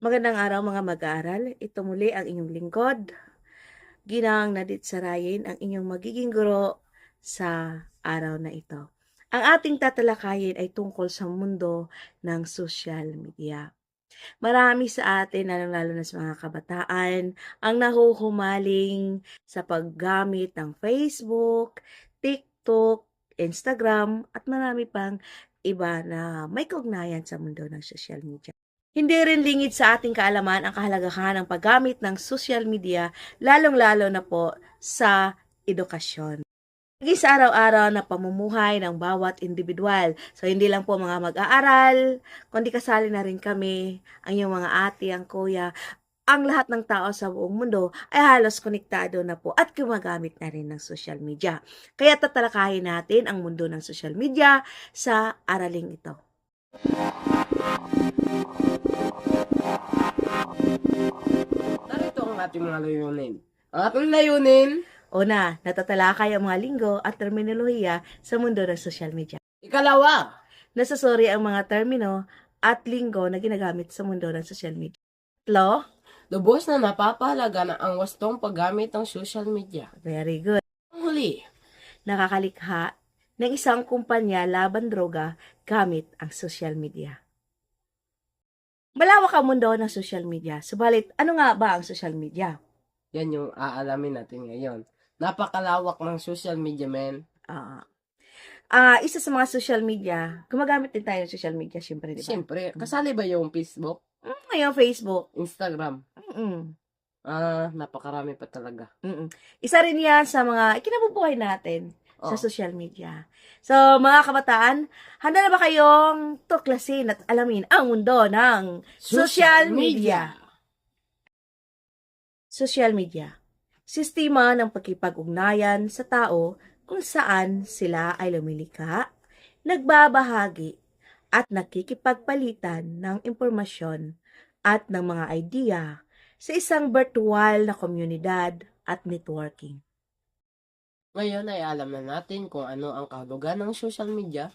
Magandang araw mga mag-aaral. Ito muli ang inyong lingkod. Ginang Nadit Sarayin, ang inyong magiging guro sa araw na ito. Ang ating tatalakayin ay tungkol sa mundo ng social media. Marami sa atin, lalo na sa mga kabataan, ang nahuhumaling sa paggamit ng Facebook, TikTok, Instagram, at marami pang iba na may kaugnayan sa mundo ng social media. Hindi rin lingid sa ating kaalaman ang kahalagahan ng paggamit ng social media, lalong-lalo na po sa edukasyon. Lagi sa araw-araw na pamumuhay ng bawat individual. So, hindi lang po mga mag-aaral, kundi kasali na rin kami, ang iyong mga ate, ang kuya, ang lahat ng tao sa buong mundo ay halos konektado na po at gumagamit na rin ng social media. Kaya tatalakayin natin ang mundo ng social media sa araling ito. Narito ang ating mga layunin. Ang ating layunin, Una, natatalakay ang mga linggo at terminolohiya sa mundo ng social media. ikalawa, Nasasuri ang mga termino at linggo na ginagamit sa mundo ng social media. Tatlo, lubos na napapahalaga na ang wastong paggamit ng social media. very good. Ang huli, Nakakalikha ng isang kumpanya laban droga gamit ang social media. Malawak ang mundo ng social media. Subalit, ano nga ba ang social media? yan yung aalamin natin ngayon. Napakalawak ng social media, men. Isa sa mga social media, gumagamit din tayo ng social media, syempre, di ba? Siyempre, kasali ba yung Facebook, Ngayon, Facebook. Instagram? Mm-mm. Napakarami pa talaga. Mm-mm. Isa rin yan sa mga ikinabubuhay natin sa Oh. social media. So, mga kabataan, handa na ba kayong tuklasin at alamin ang mundo ng social media? Social media. Sistema ng pagkipag-ugnayan sa tao kung saan sila ay lumilikha, nagbabahagi, at nakikipagpalitan ng impormasyon at ng mga idea sa isang virtual na komunidad at networking. Ngayon ay alam na natin kung ano ang kahulugan ng social media.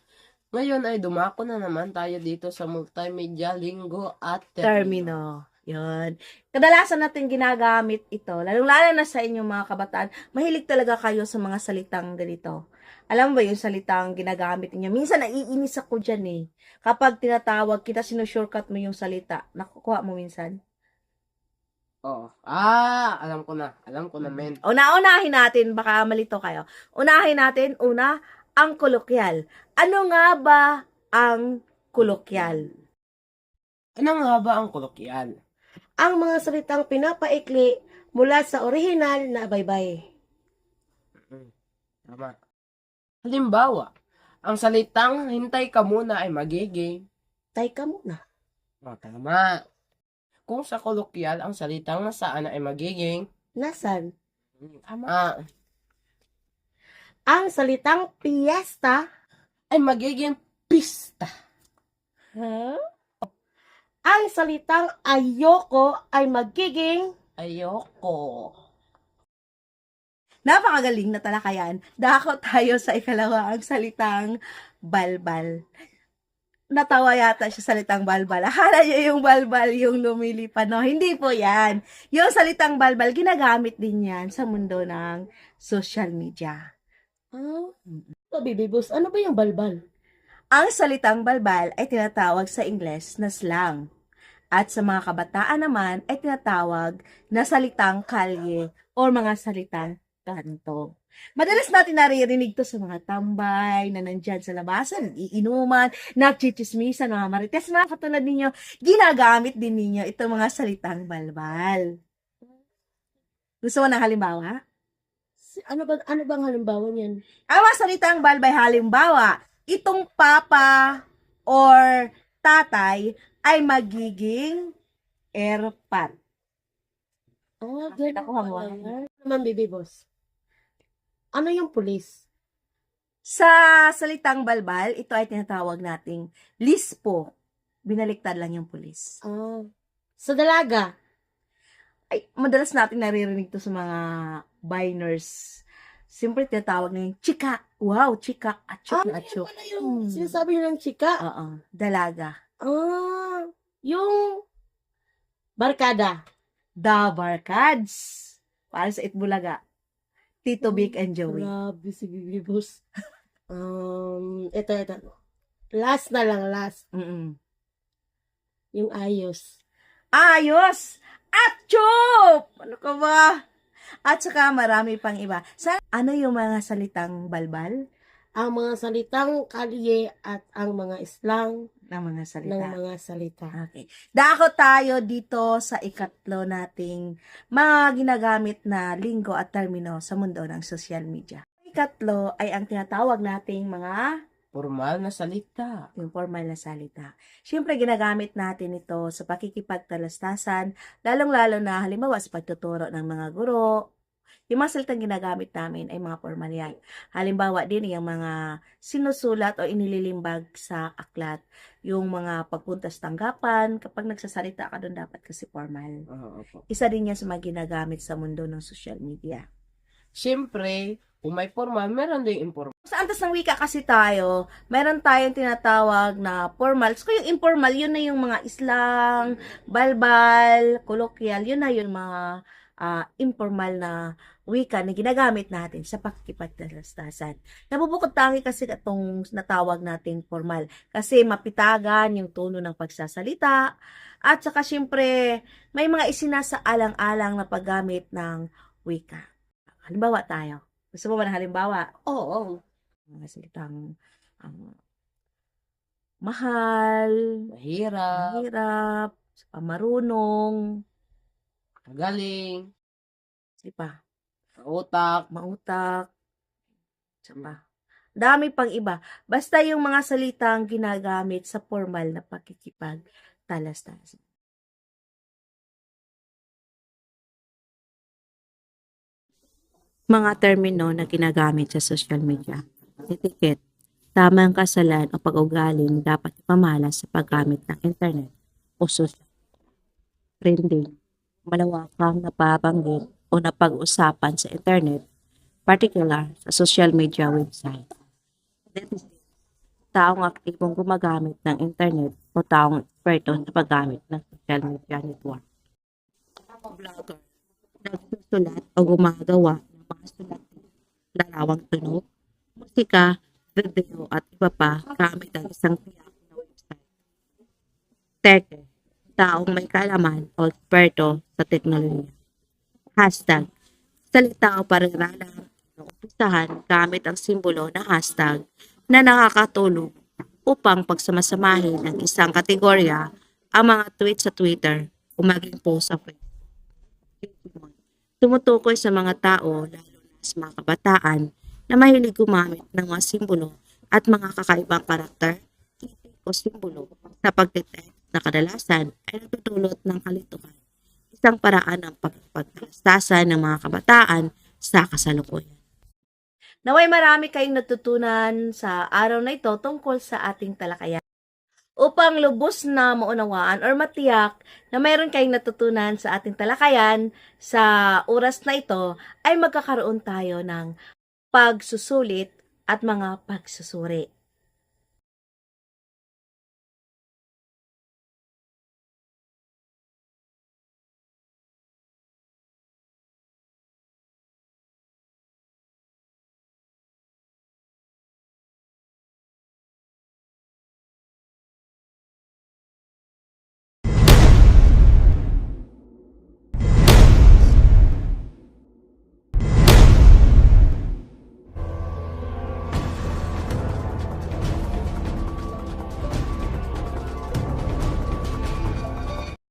Ngayon ay dumako na naman tayo dito sa multimedia, linggo at termino. Yun. Kadalasan natin ginagamit ito, lalong-lalo na sa inyong mga kabataan, mahilig talaga kayo sa mga salitang ganito. Alam mo ba yung salitang ginagamit niyo? Minsan naiinis ako dyan eh. Kapag tinatawag kita, sinushortcut mo yung salita. Nakukuha mo minsan. Oo. Alam ko na. Alam ko na, men. Unahin natin, baka malito kayo. Unahin natin, ang kolokyal. Ano nga ba ang kolokyal? Ano nga ba ang kolokyal? Ang mga salitang pinapaikli mula sa orihinal na baybay. Tama. Halimbawa, ang salitang hintay ka muna ay magiging, Tay ka muna. tama. Kung sa kolokyal, ang salitang nasaan ay magiging, Nasan? tama. Ang salitang piyesta. Ay magiging pista. Ang salitang ayoko ay magiging Ayoko. Napakagaling na talakayan. Dako tayo sa ikalawang salitang balbal. Natawa yata siya salitang balbal. Akala niyo yung balbal yung lumilipad. No, hindi po yan. Yung salitang balbal, ginagamit din yan sa mundo ng social media. Baby boss, ano ba yung balbal? Ang salitang balbal ay tinatawag sa Ingles na slang. At sa mga kabataan naman ay tinatawag na salitang kalye o mga salitang kanto. Madalas natin naririnig to sa mga tambay na nandyan sa labasan, iinuman, nagchichismisan, mga marites, mga katulad ninyo, ginagamit din ninyo itong mga salitang balbal. Gusto mo ng halimbawa? Ano bang halimbawa niyan? Ang mga salitang balbay halimbawa, itong papa or tatay ay magiging airpat. Ganun Nakuha mo. pala. Ano naman, baby boss? Ano yung pulis? Sa salitang balbal, ito ay tinatawag nating lispo. Binaliktad lang yung pulis. Sa dalaga. Ay, madalas natin naririnig to sa mga biners. Siyempre, tinatawag na yung chika. Wow, chika. Achok na achok. Ano yung sinasabi nyo ng chika? Oo, dalaga. Yung Barkada. The Barkads. Para sa Itbulaga. Tito Vic and Joey. Grabe si Bibi Boss. Ito. Last na lang, last. Mm-mm. Yung ayos. Ayos! At chup! Ano ka ba? At saka marami pang iba. Ano yung mga salitang balbal Ang mga salitang kalye at ang mga islang ng mga ng salita? mga salita. Okay. Dako tayo dito sa ikatlo nating mga ginagamit na linggo at termino sa mundo ng social media. Ikatlo ay ang tinatawag nating mga Formal na salita. yung formal na salita. Siyempre, ginagamit natin ito sa pakikipagtalastasan, lalong-lalo na halimbawa sa pagtuturo ng mga guro. Yung mga salitang ginagamit namin ay mga formal yan. Halimbawa din yung mga sinusulat o inililimbag sa aklat. Yung mga pagpunta sa tanggapan, kapag nagsasalita ka doon, dapat kasi formal. Oo po. Isa din yan sa mga ginagamit sa mundo ng social media. Siyempre, kung may formal, meron din informal. Sa antas ng wika kasi tayo, meron tayong tinatawag na formal. So, yung informal, yun na yung mga islang, balbal, kolokwyal, yun na yung mga informal na wika na ginagamit natin sa pakikipagtalastasan. Nabubukod tangi kasi itong natawag nating formal. Kasi mapitagan yung tono ng pagsasalita. At saka syempre, may mga isinasaalang-alang na paggamit ng wika. Halimbawa tayo. Gusto mo ba ng halimbawa? Oo. Mga salitang mahal, Mahirap, mahirap, marunong, magaling, di pa, utak. mautak, isa pa. Dami pang iba. Basta yung mga salitang ginagamit sa formal na pakikipagtalastasan. Mga termino na ginagamit sa social media. Etiquette. Tamang kasalan o pag-ugaling dapat ipamalas sa paggamit ng internet o social. Trending. Malawakang napabanggit o napag-usapan sa internet, particular sa social media website. Netizen. Taong aktibong gumagamit ng internet o taong eksperto sa paggamit ng social media network. Vlogger. Nagsusulat o gumagawa ng mga sulat, larawang tunog, musika, video at iba pa gamit ang isang tiyak na website. Teke. Taong may kaalaman o eksperto sa teknolohiya. Hashtag. Salita o parirala ng umpisahan gamit ang simbolo na hashtag na nakakatulong upang pagsamasamahin ang isang kategorya ang mga tweet sa Twitter o maging post sa Facebook. Tumutukoy sa mga tao, lalo na sa mga kabataan, na mahilig gumamit ng mga simbolo at mga kakaibang karakter, titik o simbolo sa pagtitext na kadalasan ay nagdudulot ng kalituhan. Isang paraan ng pagpagtalastasan ng mga kabataan sa kasalukuyan. Naway marami kayong natutunan sa araw na ito tungkol sa ating talakayan. Upang lubos na maunawaan or matiyak na mayroon kayong natutunan sa ating talakayan sa oras na ito, ay magkakaroon tayo ng pagsusulit at mga pagsusuri.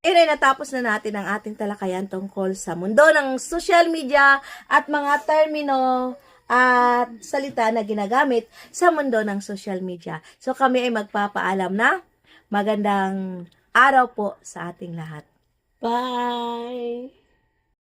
Inay, natapos na natin ang ating talakayan tungkol sa mundo ng social media at mga termino at salita na ginagamit sa mundo ng social media. So kami ay magpapaalam na magandang araw po sa ating lahat. Bye!